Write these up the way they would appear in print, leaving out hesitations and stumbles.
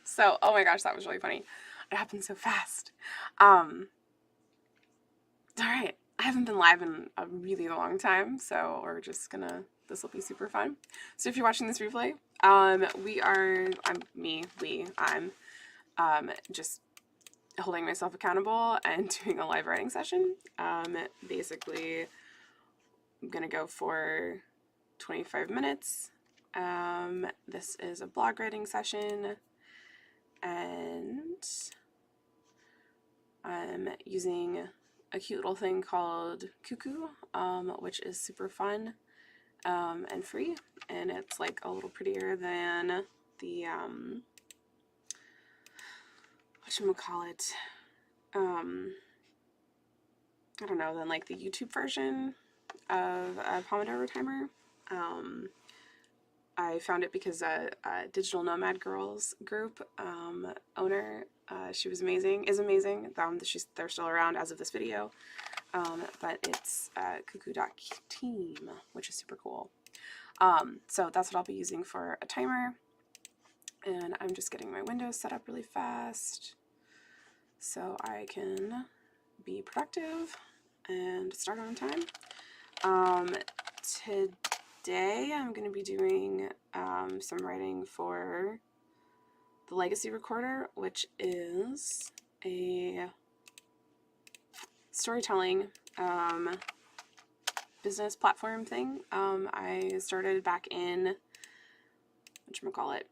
So, oh my gosh, that was really funny. It happened so fast. Um, all right. I haven't been live in a really long time, so we're just gonna, this will be super fun. So if you're watching this replay, I'm just holding myself accountable and doing a live writing session. Basically, I'm gonna go for 25 minutes. This is a blog writing session, and I'm using a cute little thing called Cuckoo, which is super fun and free, and it's like a little prettier than the whatchamacallit, I don't know, than like the YouTube version of a Pomodoro timer. I found it because a Digital Nomad Girls group owner, she was amazing, is amazing. They're still around as of this video, but it's cuckoo.team, which is super cool. So that's what I'll be using for a timer, and I'm just getting my windows set up really fast so I can be productive and start on time. Today I'm going to be doing some writing for the Legacy Recorder, which is a storytelling business platform thing. I started back in, whatchamacallit,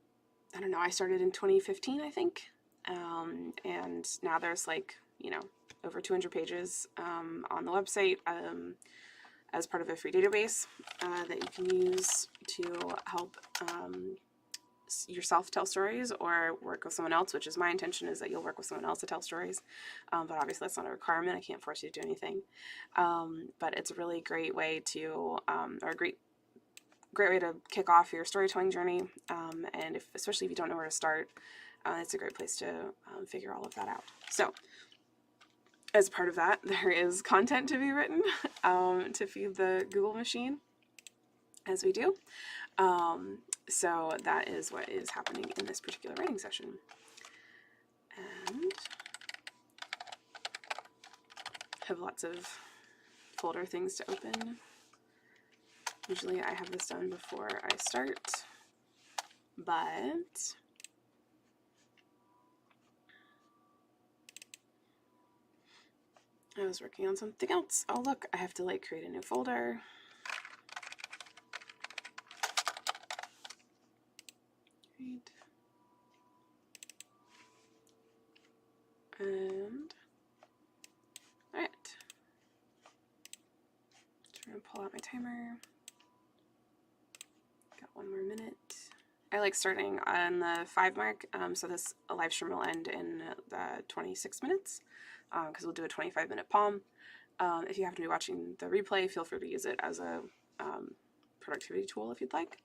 I don't know, I started in 2015, I think. And now there's like, over 200 pages on the website as part of a free database that you can use to help yourself tell stories or work with someone else, which is my intention, is that you'll work with someone else to tell stories. But obviously that's not a requirement. I can't force you to do anything. But it's a really great way to, or a great way to kick off your storytelling journey. And especially if you don't know where to start, it's a great place to figure all of that out. So as part of that, there is content to be written to feed the Google machine, as we do. So that is what is happening in this particular writing session. And have lots of folder things to open. Usually I have this done before I start, but I was working on something else. Oh look, I have to like create a new folder. Right. And alright. Trying to pull out my timer. Got 1 more minute. I like starting on the 5 mark, so this live stream will end in the 26 minutes, because we'll do a 25-minute palm. If you happen to be watching the replay, feel free to use it as a productivity tool if you'd like,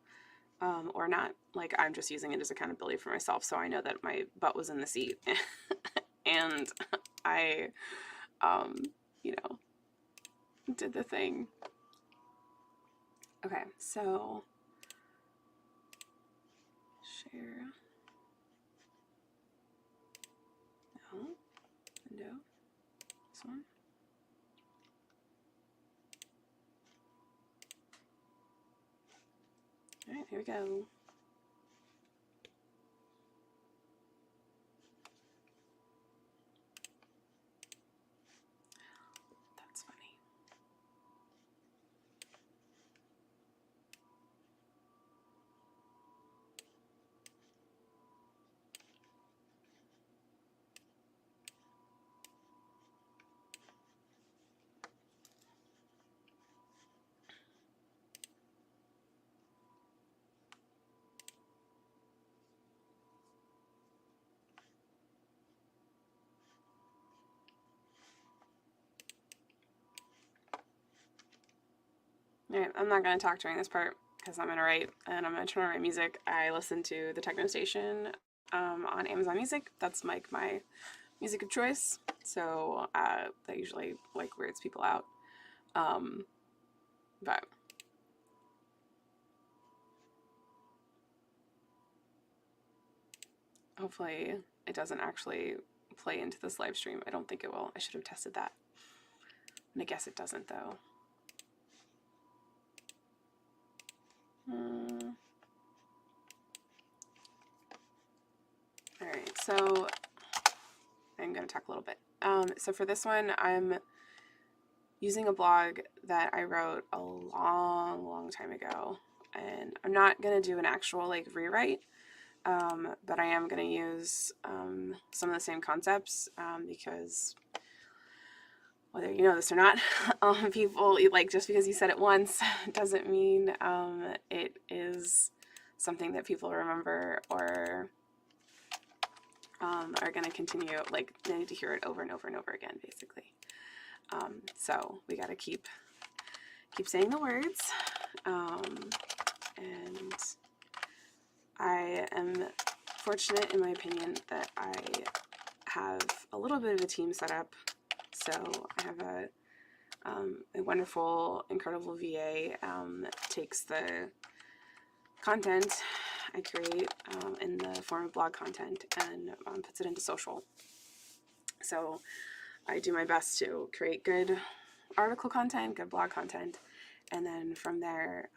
or not. Like, I'm just using it as accountability for myself, so I know that my butt was in the seat, and I, did the thing. Okay, so share. No. Window. This one. Alright, here we go. That's funny. Alright, I'm not going to talk during this part because I'm going to write, and I'm going to turn on my music. I listen to the techno station on Amazon Music. That's like my music of choice, so that usually like weirds people out. But Hopefully it doesn't actually play into this live stream. I don't think it will. I should have tested that. And I guess it doesn't though. Alright, so I'm going to talk a little bit. So for this one, I'm using a blog that I wrote a long time ago. And I'm not going to do an actual like rewrite, but I am going to use some of the same concepts because whether you know this or not, people, like, just because you said it once doesn't mean it is something that people remember or are going to continue, like, they need to hear it over and over and over again, basically. So we got to keep saying the words, and I am fortunate, in my opinion, that I have a little bit of a team set up. So I have a wonderful, incredible VA that takes the content I create in the form of blog content and puts it into social. So I do my best to create good article content, good blog content, and then from there,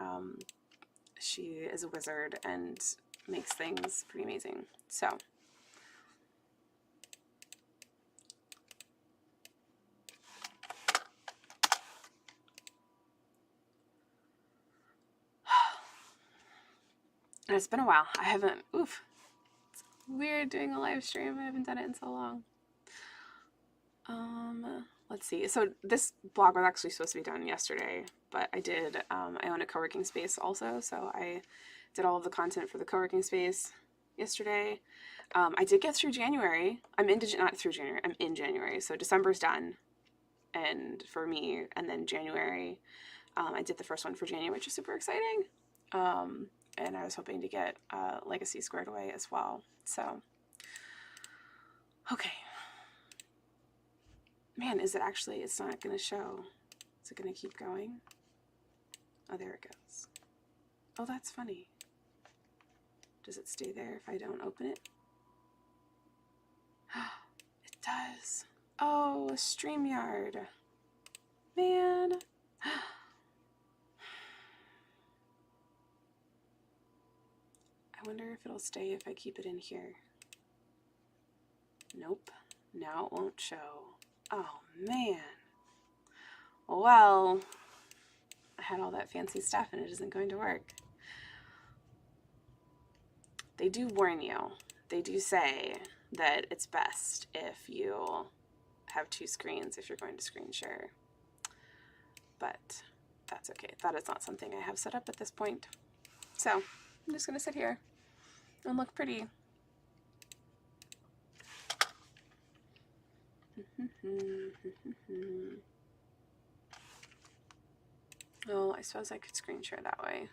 she is a wizard and makes things pretty amazing. So and it's been a while. I haven't, it's weird doing a live stream. I haven't done it in so long. Let's see. So this blog was actually supposed to be done yesterday, but I did, I own a co-working space also, so I did all of the content for the co-working space yesterday. I did get through January. Not through January, I'm in January, so December's done, and for me, and then January, I did the first one for January, which is super exciting, and I was hoping to get Legacy squared away as well, so, okay. Man, is it actually, it's not going to show. Is it going to keep going? Oh, there it goes. Oh, that's funny. Does it stay there if I don't open it? It does. Oh, StreamYard. Man. I wonder if it'll stay if I keep it in here. Nope. Now it won't show. Oh, man. Well, I had all that fancy stuff and it isn't going to work. They do warn you. They do say that it's best if you have two screens if you're going to screen share. But that's okay. That is not something I have set up at this point. So I'm just going to sit here and look pretty. Oh, I suppose I could screen share that way.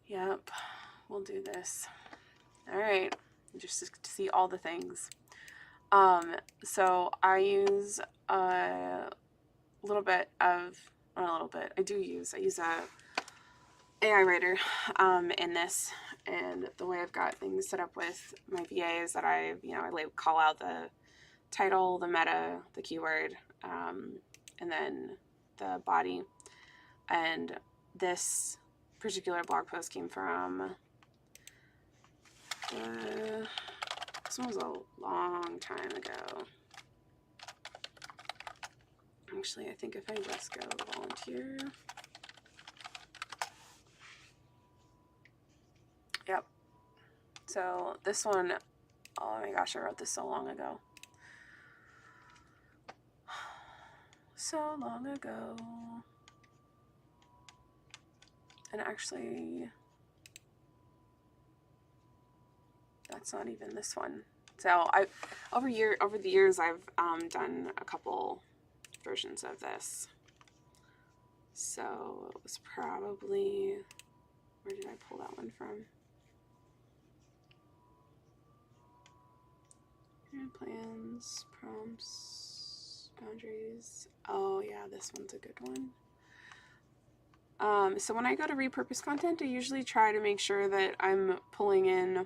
Yep, we'll do this. All right, just to see all the things. So I use a little bit of, not a little bit, I use a AI writer in this, and the way I've got things set up with my VA is that I call out the title, the meta, the keyword, and then the body. And this particular blog post came from, this one was a long time ago. Actually, I think if I just go volunteer. Yep. So this one, oh my gosh, I wrote this so long ago. So long ago. And actually, that's not even this one. So over the years, I've done a couple versions of this. So it was probably, where did I pull that one from? Plans, prompts, boundaries. Oh yeah, this one's a good one. So when I go to repurpose content, I usually try to make sure that I'm pulling in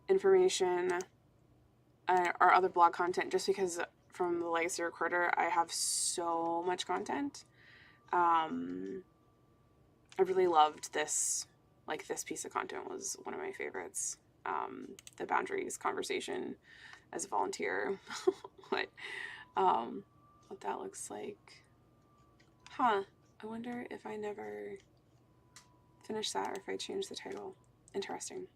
information or other blog content, just because from the Legacy Recorder I have so much content. I really loved this. Like, this piece of content was one of my favorites. The boundaries conversation as a volunteer. what that looks like. Huh. I wonder if I never finish that or if I change the title. Interesting.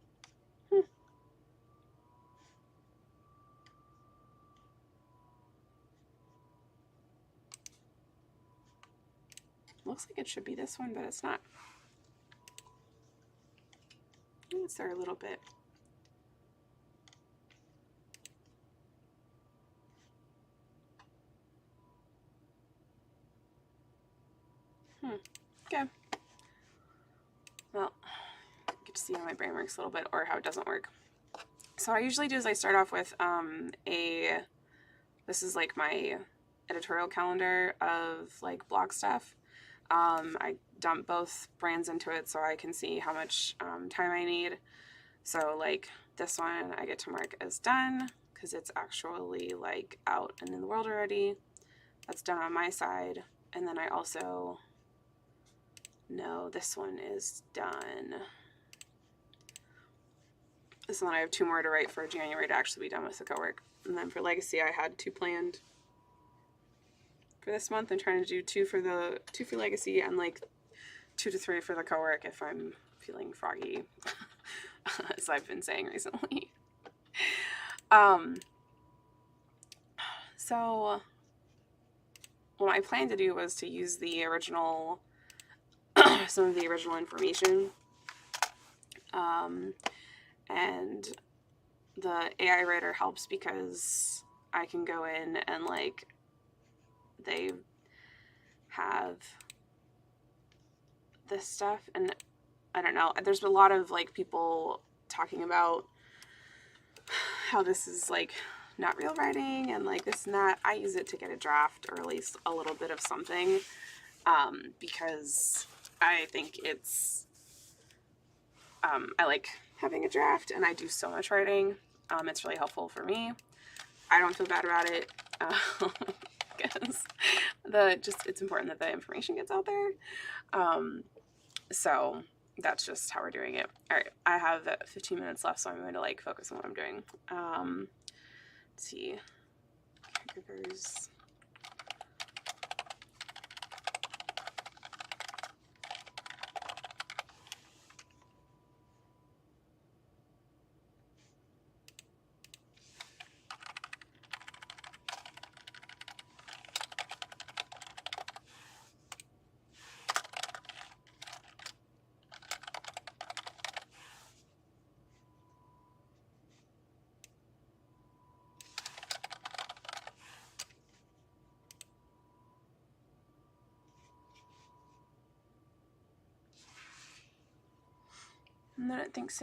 Looks like it should be this one, but it's not. It's there a little bit. Okay. Well, I get to see how my brain works a little bit, or how it doesn't work. So what I usually do is I start off with this is like my editorial calendar of like blog stuff. I dump both brands into it so I can see how much time I need. So like this one I get to mark as done because it's actually like out and in the world already. That's done on my side. And then I also know this one is done. This one I have 2 more to write for January to actually be done with the co-work. And then for Legacy I had 2 planned for this month. I'm trying to do 2 for Legacy and like 2 to 3 for the co-work if I'm feeling froggy, as I've been saying recently. So what I planned to do was to use the original, some of the original information, and the AI writer helps because I can go in and like they have this stuff, and I don't know, there's a lot of like people talking about how this is like not real writing and like this and that. I use it to get a draft or at least a little bit of something, because I think it's I like having a draft, and I do so much writing. It's really helpful for me. I don't feel bad about it because it's important that the information gets out there. So that's just how we're doing it. All right, I have 15 minutes left, so I'm going to like focus on what I'm doing. Let's see, caregivers. And then it thinks.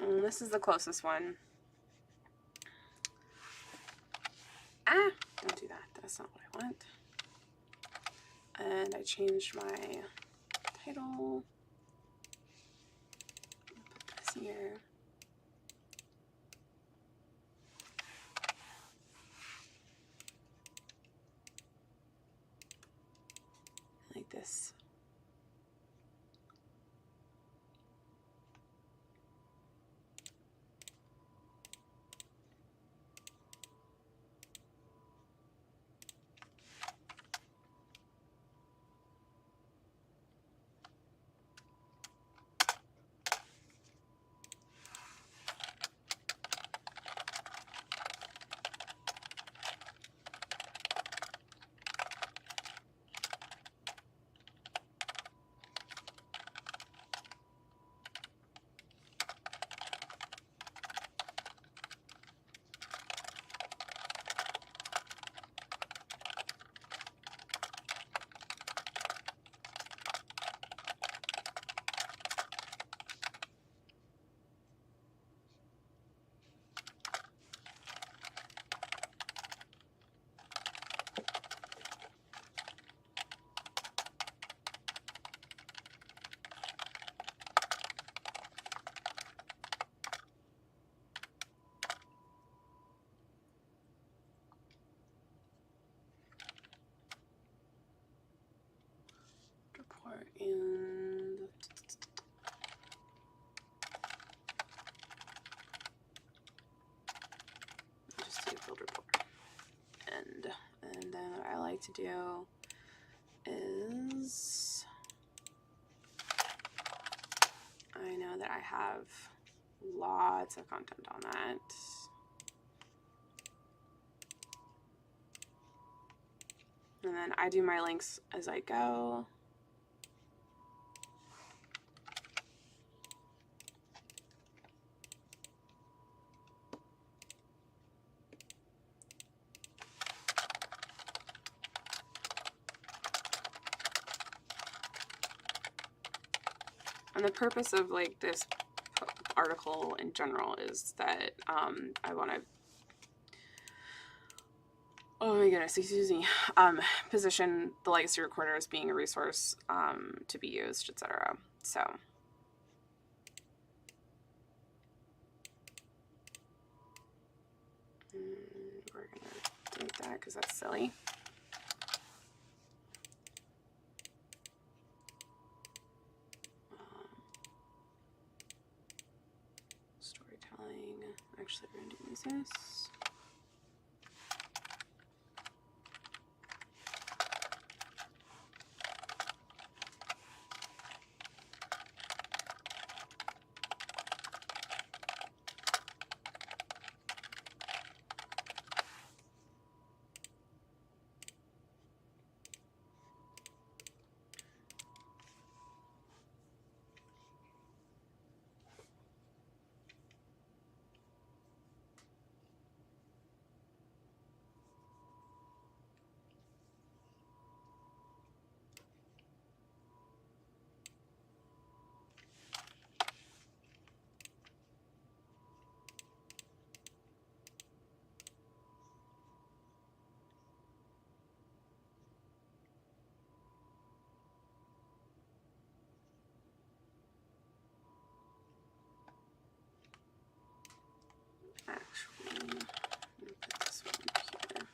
And this is the closest one. Don't do that. That's not what I want. And I changed my title. Put this here. Like this. like to do is, I know that I have lots of content on that. And then I do my links as I go. And the purpose of like this article in general is that I want to, oh my goodness, excuse me, position the legacy recorder as being a resource to be used, etc. So we're gonna delete that because that's silly. Storytelling. Actually, we're gonna use this. Actually, let me put this one here.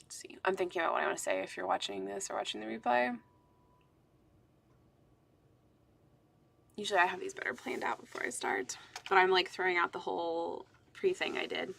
Let's see. I'm thinking about what I want to say if you're watching this or watching the replay. Usually I have these better planned out before I start, but I'm like throwing out the whole pre-thing I did.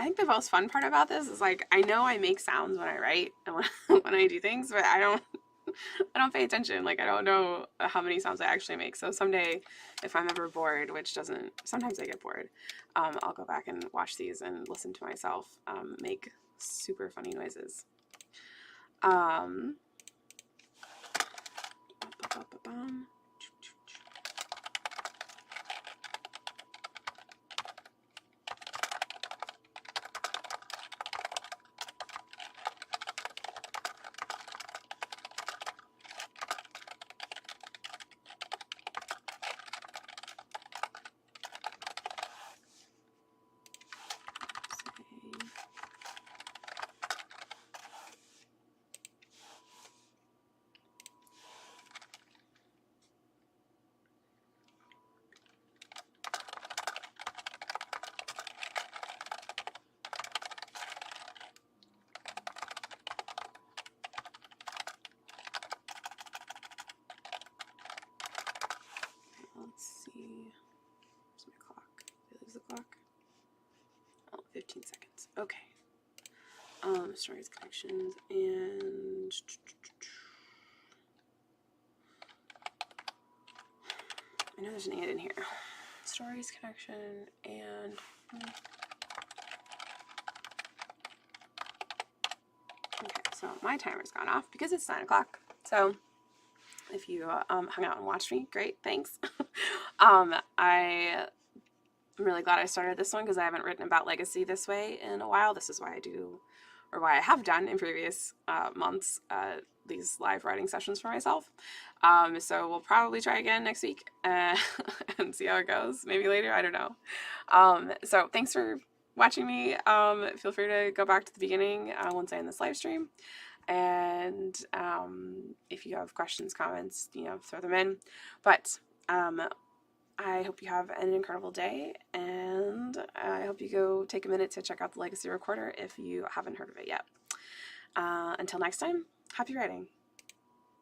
think the most fun part about this is like I know I make sounds when I write and when I do things, but I don't pay attention. Like I don't know how many sounds I actually make. So someday, if I'm ever bored, which doesn't, sometimes I get bored, I'll go back and watch these and listen to myself make super funny noises. Let's see. Where's my clock? Did I lose the clock? Oh, 15 seconds. Okay. Stories, connections, and I know there's an and in here. Stories, connection, and okay. So my timer's gone off because it's 9 o'clock. So if you hung out and watched me, great, thanks. I'm really glad I started this one because I haven't written about legacy this way in a while. This is why I do, or why I have done in previous months, these live writing sessions for myself. So we'll probably try again next week and see how it goes. Maybe later, I don't know. So thanks for watching me. Feel free to go back to the beginning once I end this live stream. And if you have questions, comments, throw them in. But I hope you have an incredible day, and I hope you go take a minute to check out the Legacy Recorder if you haven't heard of it yet. Until next time, happy writing.